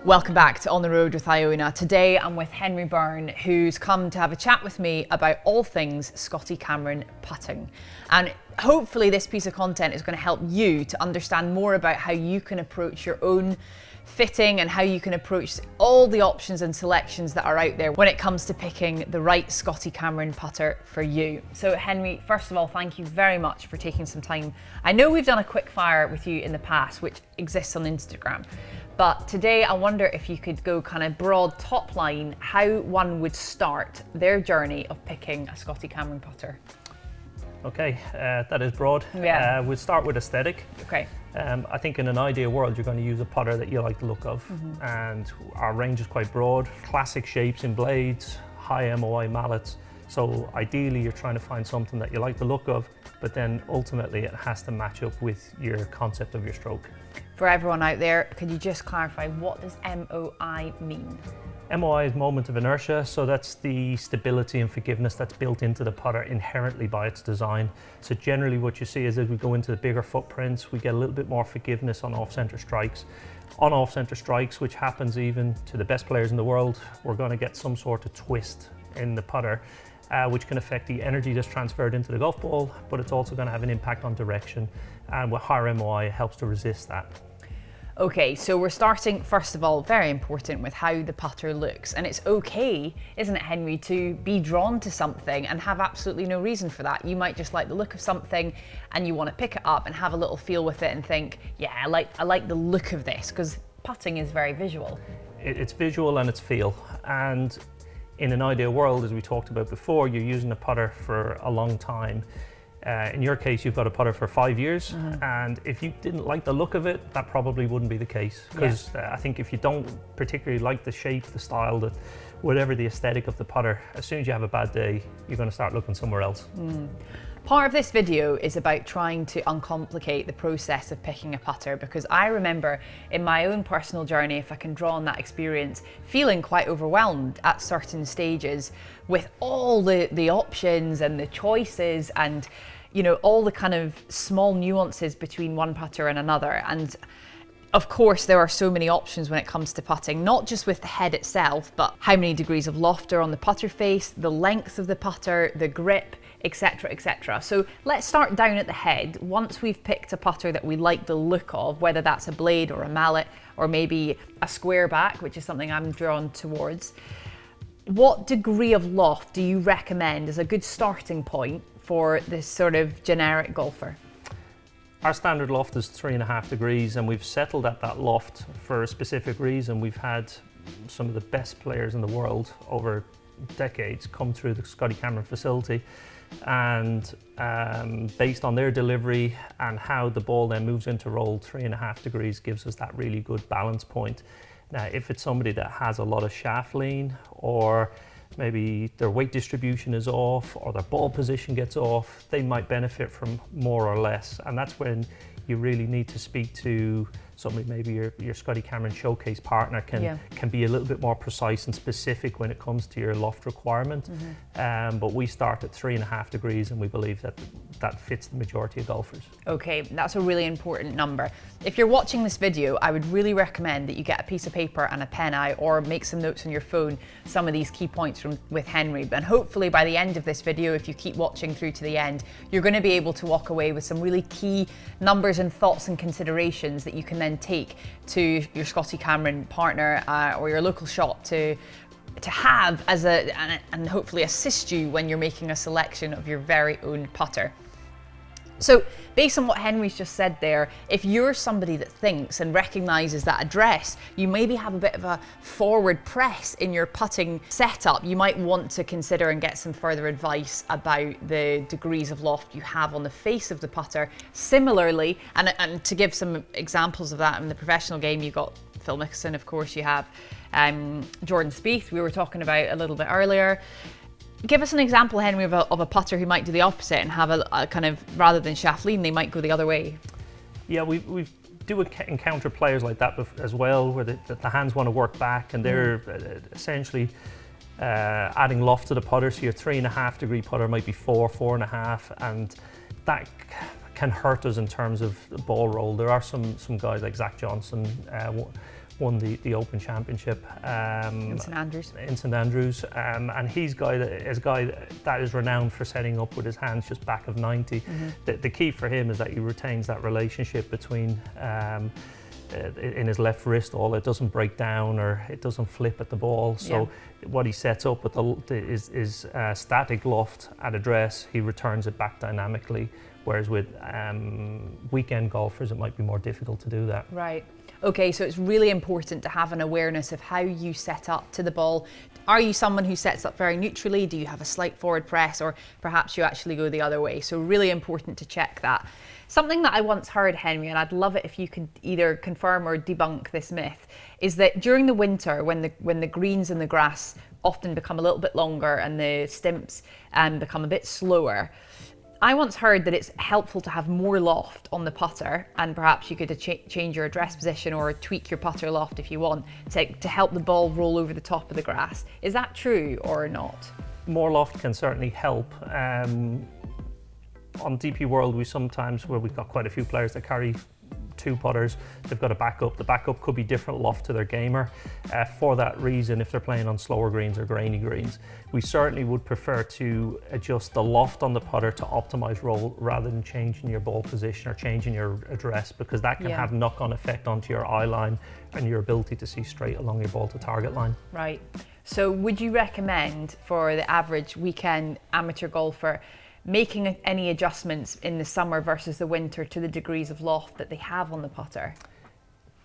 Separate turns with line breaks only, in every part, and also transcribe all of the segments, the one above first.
Welcome back to On the Road with Iona. Today I'm with Henry Byrne, who's come to have a chat with me about all things Scotty Cameron putting. And hopefully this piece of content is going to help you to understand more about how you can approach your own fitting and how you can approach all the options and selections that are out there when it comes to picking the right Scotty Cameron putter for you. So Henry, first of all, thank you very much for taking some time. I know we've done a quick fire with you in the past, which exists on Instagram. But today I wonder if you could go kind of broad top line how one would start their journey of picking a Scotty Cameron putter.
Okay, that is broad.
Yeah.
We'll start with aesthetic.
Okay.
I think in an ideal world you're going to use a putter that you like the look of, and our range is quite broad. Classic shapes in blades, high MOI mallets. So ideally you're trying to find something that you like the look of, but then ultimately it has to match up with your concept of your stroke.
For everyone out there, could you just clarify, what does MOI mean?
MOI is moment of inertia, so that's the stability and forgiveness that's built into the putter inherently by its design. So generally what you see is as we go into the bigger footprints, we get a little bit more forgiveness on off-center strikes. On off-center strikes, which happens even to the best players in the world, we're going to get some sort of twist in the putter, which can affect the energy that's transferred into the golf ball, but it's also going to have an impact on direction. And with higher MOI, it helps to resist that.
Okay, so we're starting, first of all, very important, with how the putter looks. And it's okay, isn't it, Henry, to be drawn to something and have absolutely no reason for that. You might just like the look of something and you want to pick it up and have a little feel with it and think, yeah, I like the look of this, because putting is very visual.
It's visual and it's feel. And in an ideal world, as we talked about before, you're using a putter for a long time. In your case, you've got a putter for 5 years, and if you didn't like the look of it, that probably wouldn't be the case. Because I think if you don't particularly like the shape, the style, whatever the aesthetic of the putter, as soon as you have a bad day, you're going to start looking somewhere else.
Part of this video is about trying to uncomplicate the process of picking a putter, because I remember in my own personal journey, if I can draw on that experience, feeling quite overwhelmed at certain stages with all the options and the choices and, you know, all the kind of small nuances between one putter and another. And of course, there are so many options when it comes to putting, not just with the head itself, but how many degrees of loft are on the putter face, the length of the putter, the grip, etc, etc. So let's start down at the head. Once we've picked a putter that we like the look of, whether that's a blade or a mallet or maybe a square back, which is something I'm drawn towards, what degree of loft do you recommend as a good starting point for this sort of generic golfer?
Our standard loft is 3.5 degrees, and we've settled at that loft for a specific reason. We've had some of the best players in the world over decades come through the Scotty Cameron facility, and based on their delivery and how the ball then moves into roll, 3.5 degrees gives us that really good balance point. Now, if it's somebody that has a lot of shaft lean, or maybe their weight distribution is off, or their ball position gets off, they might benefit from more or less. And that's when you really need to speak to somebody, maybe your Scotty Cameron showcase partner can be a little bit more precise and specific when it comes to your loft requirement. But we start at 3.5 degrees, and we believe that fits the majority of golfers. Okay,
that's a really important number. If you're watching this video, I would really recommend that you get a piece of paper and a pen out, or make some notes on your phone, some of these key points with Henry. And hopefully by the end of this video, if you keep watching through to the end, you're going to be able to walk away with some really key numbers and thoughts and considerations that you can then take to your Scotty Cameron partner or your local shop to have as and hopefully assist you when you're making a selection of your very own putter. So based on what Henry's just said there, if you're somebody that thinks and recognises that address, you maybe have a bit of a forward press in your putting setup, you might want to consider and get some further advice about the degrees of loft you have on the face of the putter. Similarly, and to give some examples of that in the professional game, you've got Phil Mickelson, of course, you have Jordan Spieth, we were talking about a little bit earlier. Give us an example, Henry, of a putter who might do the opposite and have a kind of, rather than shaft lean, they might go the other way.
Yeah, we do encounter players like that as well, where the hands want to work back, and they're essentially adding loft to the putter. So your 3.5 degree putter might be 4.5, and that can hurt us in terms of the ball roll. There are some guys like Zach Johnson, won the Open Championship
in St Andrews.
And he's a guy that is renowned for setting up with his hands just back of 90. The key for him is that he retains that relationship between in his left wrist, it doesn't break down or it doesn't flip at the ball. So what he sets up with is static loft at address, he returns it back dynamically, whereas with weekend golfers it might be more difficult to do that.
Right. Okay, so it's really important to have an awareness of how you set up to the ball. Are you someone who sets up very neutrally? Do you have a slight forward press, or perhaps you actually go the other way? So really important to check that. Something that I once heard, Henry, and I'd love it if you could either confirm or debunk this myth, is that during the winter, when the greens and the grass often become a little bit longer and the stimps become a bit slower, I once heard that it's helpful to have more loft on the putter, and perhaps you could change your address position or tweak your putter loft if you want to help the ball roll over the top of the grass. Is that true or not?
More loft can certainly help. On DP World, we've got quite a few players that carry two putters. They've got a backup. The backup could be different loft to their gamer. For that reason, if they're playing on slower greens or grainy greens, we certainly would prefer to adjust the loft on the putter to optimize roll rather than changing your ball position or changing your address, because that can have knock-on effect onto your eye line and your ability to see straight along your ball to target line.
Right. So would you recommend for the average weekend amateur golfer making any adjustments in the summer versus the winter to the degrees of loft that they have on the putter?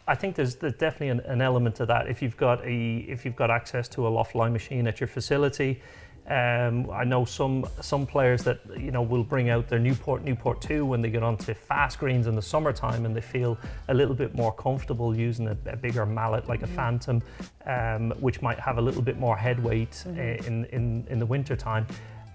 I think there's definitely an element to that. If you've got access to a loft line machine at your facility, I know some players that will bring out their Newport 2 when they get onto fast greens in the summertime, and they feel a little bit more comfortable using a bigger mallet like a Phantom, which might have a little bit more head weight in the winter time.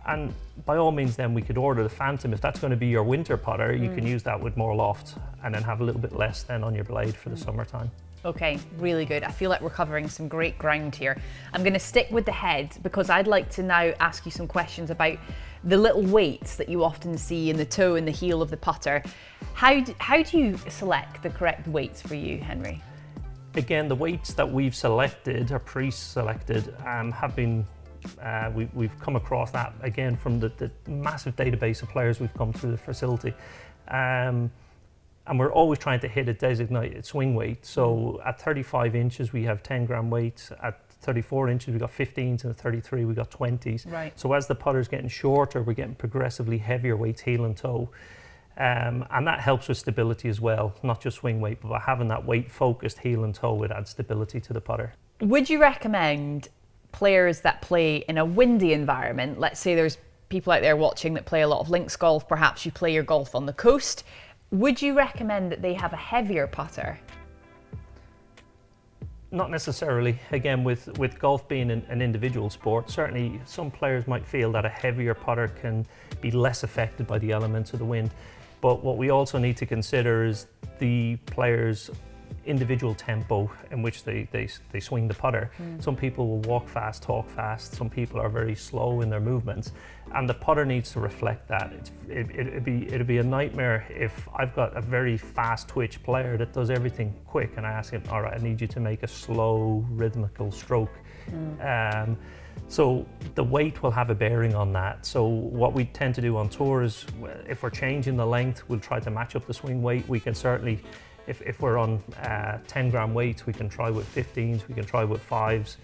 And by all means, then we could order the Phantom. If that's going to be your winter putter, you can use that with more loft and then have a little bit less then on your blade for the summertime.
Okay, really good. I feel like we're covering some great ground here. I'm going to stick with the head because I'd like to now ask you some questions about the little weights that you often see in the toe and the heel of the putter. How do you select the correct weights for you, Henry?
Again, the weights that we've selected or pre-selected have been we've come across that again from the massive database of players we've come through the facility, and we're always trying to hit a designated swing weight. So at 35 inches we have 10 gram weights, at 34 inches we got 15s, and at 33 we got 20s.
Right.
So as the putter's getting shorter, we're getting progressively heavier weights heel and toe, and that helps with stability as well, not just swing weight, but by having that weight focused heel and toe, it adds stability to the putter.
Would you recommend players that play in a windy environment, let's say there's people out there watching that play a lot of links golf, perhaps you play your golf on the coast, would you recommend that they have a heavier putter?
Not necessarily. Again, with golf being an individual sport, certainly some players might feel that a heavier putter can be less affected by the elements of the wind. But what we also need to consider is the players' individual tempo in which they swing the putter. Some people will walk fast, talk fast. Some people are very slow in their movements, and the putter needs to reflect that. It'd be a nightmare if I've got a very fast twitch player that does everything quick, and I ask him, all right, I need you to make a slow, rhythmical stroke. So the weight will have a bearing on that. So what we tend to do on tour is, if we're changing the length, we'll try to match up the swing weight. We can certainly, if we're on 10 gram weights, we can try with 15s, we can try with 5s,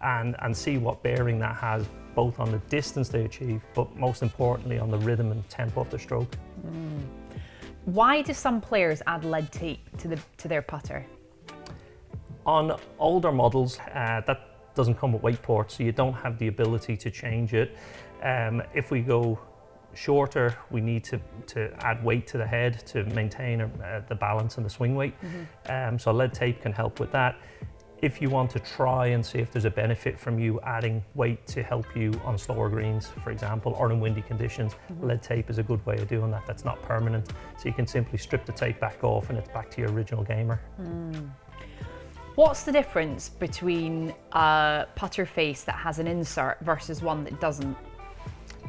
and see what bearing that has, both on the distance they achieve, but most importantly on the rhythm and tempo of the stroke.
Why do some players add lead tape to their putter?
On older models, that doesn't come with weight ports, so you don't have the ability to change it. If we go shorter, we need to add weight to the head to maintain the balance and the swing weight. So lead tape can help with that. If you want to try and see if there's a benefit from you adding weight to help you on slower greens, for example, or in windy conditions, lead tape is a good way of doing that. That's not permanent, so you can simply strip the tape back off and it's back to your original gamer.
What's the difference between a putter face that has an insert versus one that doesn't?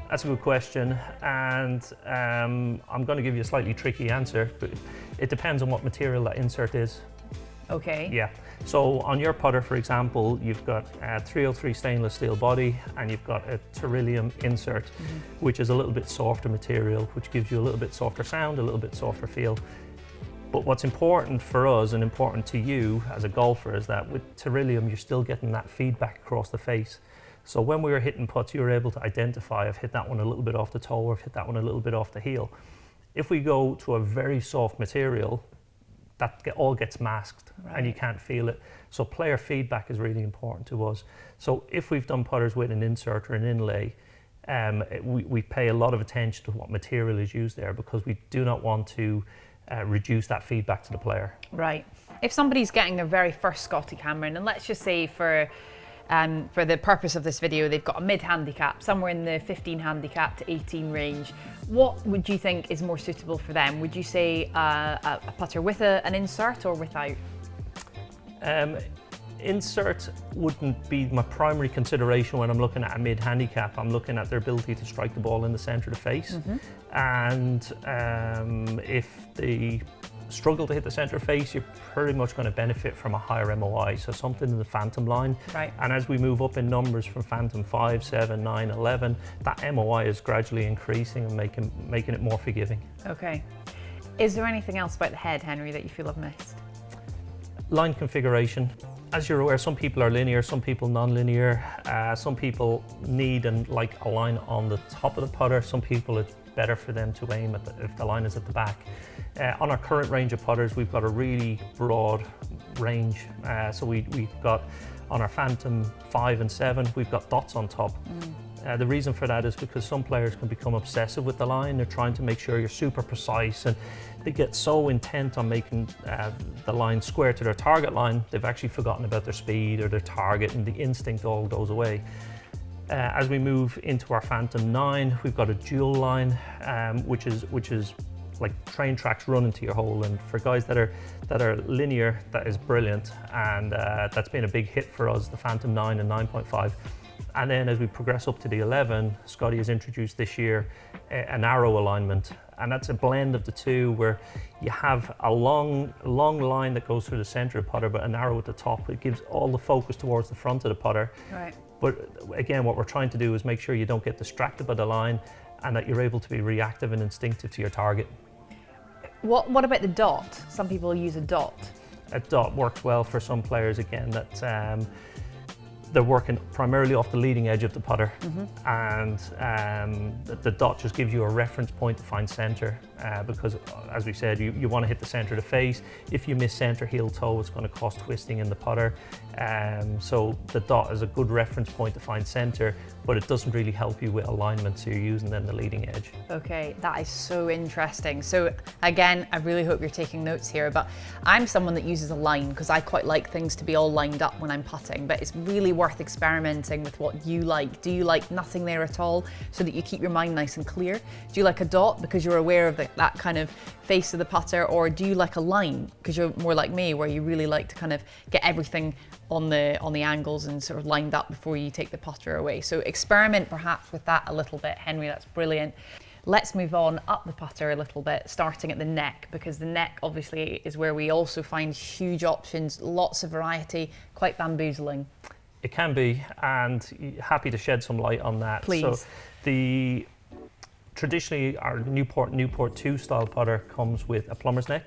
That's a good question, and I'm going to give you a slightly tricky answer, but it depends on what material that insert is.
Okay.
Yeah. So on your putter, for example, you've got a 303 stainless steel body and you've got a Tyrillium insert, which is a little bit softer material, which gives you a little bit softer sound, a little bit softer feel. But what's important for us and important to you as a golfer is that with Tyrillium, you're still getting that feedback across the face. So when we were hitting putts, you were able to identify, I've hit that one a little bit off the toe, or I've hit that one a little bit off the heel. If we go to a very soft material, that all gets masked and you can't feel it. So player feedback is really important to us. So if we've done putters with an insert or an inlay, we pay a lot of attention to what material is used there, because we do not want to reduce that feedback to the player.
Right. If somebody's getting their very first Scotty Cameron, and let's just say for the purpose of this video, they've got a mid-handicap, somewhere in the 15 handicap to 18 range, what would you think is more suitable for them? Would you say a putter with an insert or without?
Insert wouldn't be my primary consideration when I'm looking at a mid-handicap. I'm looking at their ability to strike the ball in the centre of the face. And if they struggle to hit the centre face, you're pretty much going to benefit from a higher MOI, so something in the Phantom line.
Right.
And as we move up in numbers from Phantom 5, 7, 9, 11, that MOI is gradually increasing and making it more forgiving.
Okay. Is there anything else about the head, Henry, that you feel I've missed?
Line configuration. As you're aware, some people are linear, some people non-linear. Some people need and like a line on the top of the putter. Some people, it's better for them to aim if the line is at the back. On our current range of putters, we've got a really broad range. So we've got, on our Phantom 5 and 7, we've got dots on top. The reason for that is because some players can become obsessive with the line. They're trying to make sure you're super precise, and they get so intent on making the line square to their target line, they've actually forgotten about their speed or their target, and the instinct all goes away. As we move into our Phantom 9, we've got a dual line, which is like train tracks run into your hole, and for guys that are linear, that is brilliant, and that's been a big hit for us, the Phantom 9 and 9.5. And then as we progress up to the 11, Scotty has introduced this year an arrow alignment, and that's a blend of the two, where you have a long line that goes through the center of the putter, but an arrow at the top. It gives all the focus towards the front of the putter.
Right.
But again, what we're trying to do is make sure you don't get distracted by the line, and that you're able to be reactive and instinctive to your target.
What about the dot? Some people use a dot.
A dot works well for some players, again, that they're working primarily off the leading edge of the putter, and the dot just gives you a reference point to find center, because as we said, you want to hit the center of the face. If you miss center heel toe, it's going to cause twisting in the putter. So the dot is a good reference point to find center, but it doesn't really help you with alignment, so you're using then the leading edge. Okay,
that is so interesting. So again, I really hope you're taking notes here, but I'm someone that uses a line because I quite like things to be all lined up when I'm putting, but it's really worth experimenting with what you like. Do you like nothing there at all, so that you keep your mind nice and clear? Do you like a dot because you're aware of that kind of face of the putter, or do you like a line because you're more like me, where you really like to kind of get everything on the angles and sort of lined up before you take the putter away? So experiment perhaps with that a little bit, Henry. That's brilliant. Let's move on up the putter a little bit, starting at the neck, because the neck obviously is where we also find huge options, lots of variety, quite bamboozling.
It can be, and happy to shed some light on that.
Please.
So traditionally, our Newport 2 style putter comes with a plumber's neck.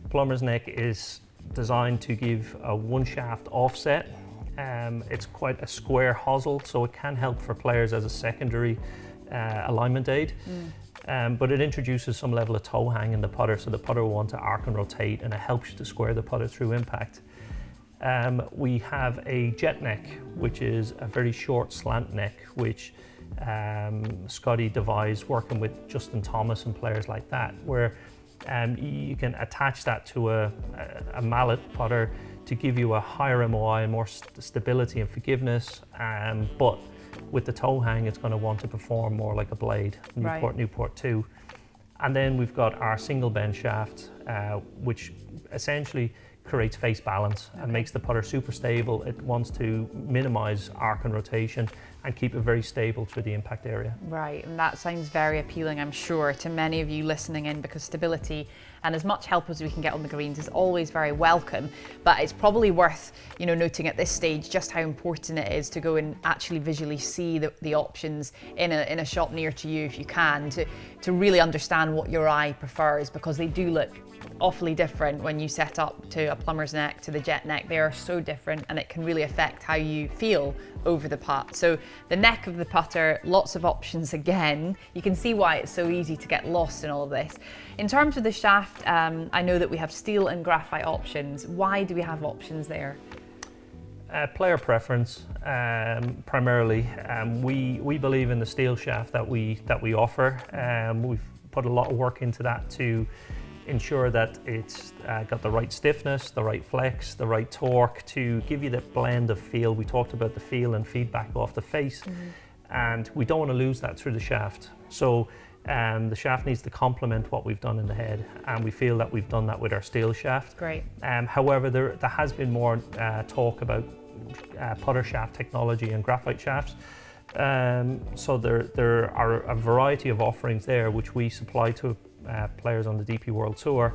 Plumber's neck is designed to give a one shaft offset. It's quite a square hosel, so it can help for players as a secondary alignment aid. But it introduces some level of toe hang in the putter, so the putter will want to arc and rotate, and it helps you to square the putter through impact. We have a jet neck, which is a very short slant neck, which Scotty devised working with Justin Thomas and players like that, where you can attach that to a mallet putter to give you a higher MOI and more stability and forgiveness, but with the toe hang, it's going to want to perform more like a blade, Newport 2. And then we've got our single bend shaft, which essentially creates face balance and makes the putter super stable. It wants to minimize arc and rotation, and keep it very stable through the impact area.
Right, and that sounds very appealing, I'm sure, to many of you listening in, because stability and as much help as we can get on the greens is always very welcome. But it's probably worth, noting at this stage just how important it is to go and actually visually see the options in a shop near to you if you can, to really understand what your eye prefers, because they do look awfully different when you set up to a plumber's neck to the jet neck. They are so different, and it can really affect how you feel over the putt. So the neck of the putter, lots of options again. You can see why it's so easy to get lost in all of this. In terms of the shaft, I know that we have steel and graphite options. Why do we have options there?
Player preference, primarily. We believe in the steel shaft that we offer. We've put a lot of work into that to ensure that it's got the right stiffness, the right flex, the right torque to give you that blend of feel. We talked about the feel and feedback off the face, and we don't want to lose that through the shaft. So the shaft needs to complement what we've done in the head, and we feel that we've done that with our steel shaft.
Great.
However, there has been more talk about putter shaft technology and graphite shafts. So there are a variety of offerings there which we supply to players on the DP World Tour.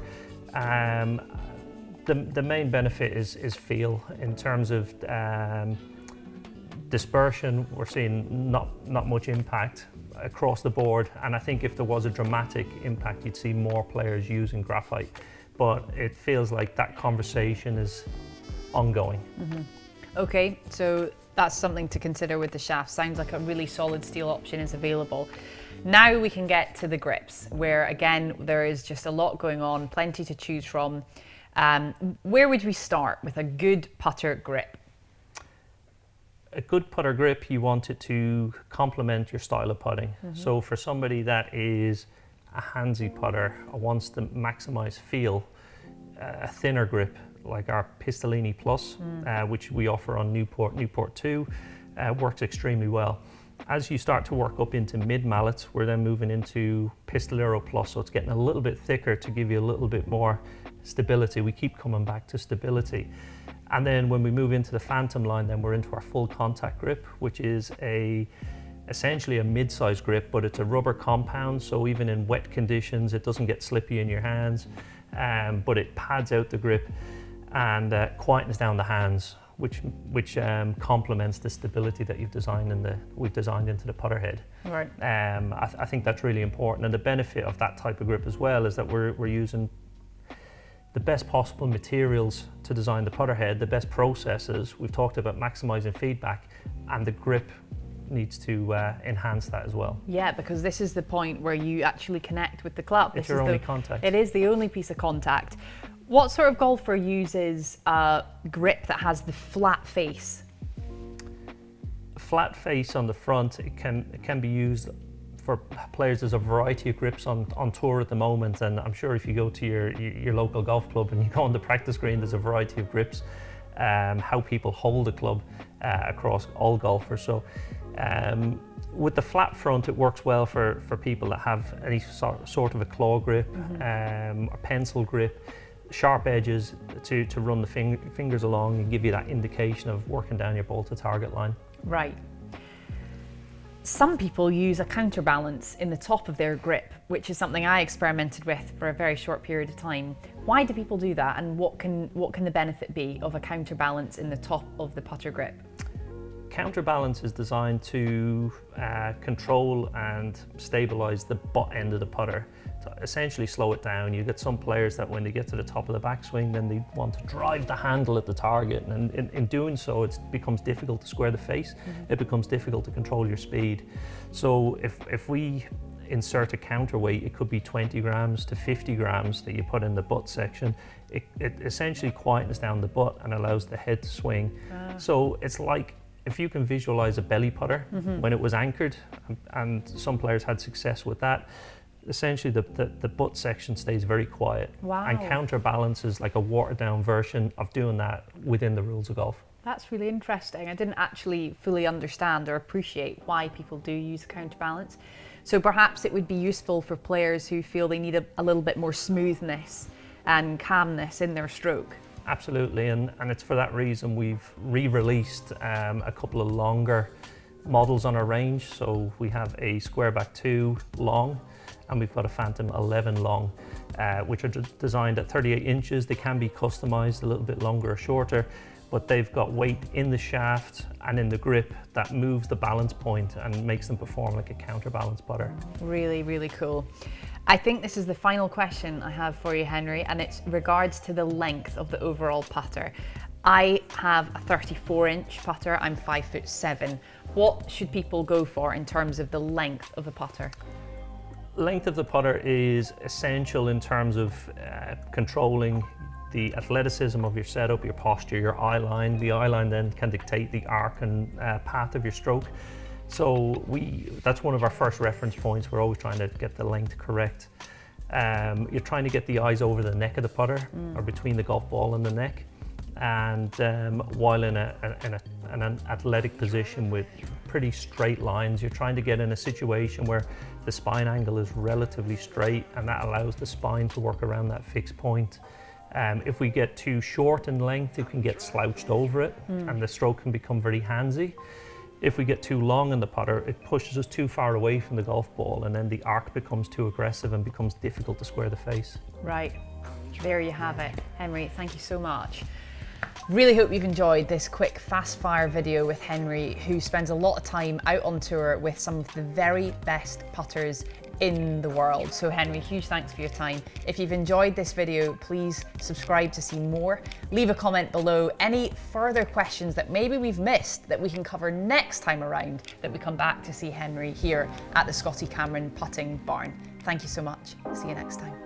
The main benefit is feel. In terms of dispersion, we're seeing not much impact across the board, and I think if there was a dramatic impact, you'd see more players using graphite, but it feels like that conversation is ongoing.
Okay, so that's something to consider with the shaft. Sounds like a really solid steel option is available. Now we can get to the grips, where again there is just a lot going on, plenty to choose from. Where would we start with a good putter grip?
A good putter grip, you want it to complement your style of putting. So for somebody that is a handsy putter or wants to maximize feel, a thinner grip like our Pistolini Plus, which we offer on Newport 2, works extremely well. As you start to work up into mid mallets, we're then moving into Pistolero Plus, so it's getting a little bit thicker to give you a little bit more stability. We keep coming back to stability. And then when we move into the Phantom line, then we're into our full contact grip, which is essentially a mid-size grip, but it's a rubber compound, so even in wet conditions it doesn't get slippy in your hands, but it pads out the grip and quietens down the hands, which complements the stability that we've designed into the putter head.
Right.
I think that's really important, and the benefit of that type of grip as well is that we're using the best possible materials to design the putter head, the best processes. We've talked about maximizing feedback, and the grip needs to enhance that as well.
Yeah, because this is the point where you actually connect with the club.
It's your only contact.
It is the only piece of contact. What sort of golfer uses a grip that has the flat face?
Flat face on the front, it can be used for players. There's a variety of grips on tour at the moment, and I'm sure if you go to your local golf club and you go on the practice green, there's a variety of grips, how people hold a club across all golfers. So with the flat front, it works well for people that have any sort of a claw grip, or pencil grip, sharp edges to run the fingers along and give you that indication of working down your ball to target line.
Right. Some people use a counterbalance in the top of their grip, which is something I experimented with for a very short period of time. Why do people do that, and what can the benefit be of a counterbalance in the top of the putter grip?
Counterbalance is designed to control and stabilize the butt end of the putter, to essentially slow it down. You get some players that when they get to the top of the backswing, then they want to drive the handle at the target, and in doing so it becomes difficult to square the face. It becomes difficult to control your speed. So if we insert a counterweight, it could be 20 grams to 50 grams that you put in the butt section. It essentially quietens down the butt and allows the head to swing. So it's like, if you can visualize a belly putter when it was anchored, and some players had success with that, essentially the butt section stays very quiet.
Wow.
And counterbalance is like a watered down version of doing that within the rules of golf.
That's really interesting. I didn't actually fully understand or appreciate why people do use a counterbalance. So perhaps it would be useful for players who feel they need a little bit more smoothness and calmness in their stroke.
Absolutely, and it's for that reason we've re-released a couple of longer models on our range. So we have a Squareback 2 long, and we've got a Phantom 11 long, which are designed at 38 inches. They can be customized a little bit longer or shorter, but they've got weight in the shaft and in the grip that moves the balance point and makes them perform like a counterbalance putter. Really,
really cool. I think this is the final question I have for you, Henry, and it's regards to the length of the overall putter. I have a 34-inch putter, I'm 5'7". What should people go for in terms of the length of a putter?
Length of the putter is essential in terms of controlling the athleticism of your setup, your posture, your eye line. The eye line then can dictate the arc and path of your stroke. So that's one of our first reference points. We're always trying to get the length correct. You're trying to get the eyes over the neck of the putter, or between the golf ball and the neck. And while in an athletic position with pretty straight lines, you're trying to get in a situation where the spine angle is relatively straight, and that allows the spine to work around that fixed point. If we get too short in length, it can get slouched over it, and the stroke can become very handsy. If we get too long in the putter, it pushes us too far away from the golf ball, and then the arc becomes too aggressive and becomes difficult to square the face.
Right, there you have it. Henry, thank you so much. Really hope you've enjoyed this quick fast fire video with Henry, who spends a lot of time out on tour with some of the very best putters in the world. So Henry, huge thanks for your time. If you've enjoyed this video, please subscribe to see more. Leave a comment below any further questions that maybe we've missed that we can cover next time around that we come back to see Henry here at the Scotty Cameron Putting Barn. Thank you so much. See you next time.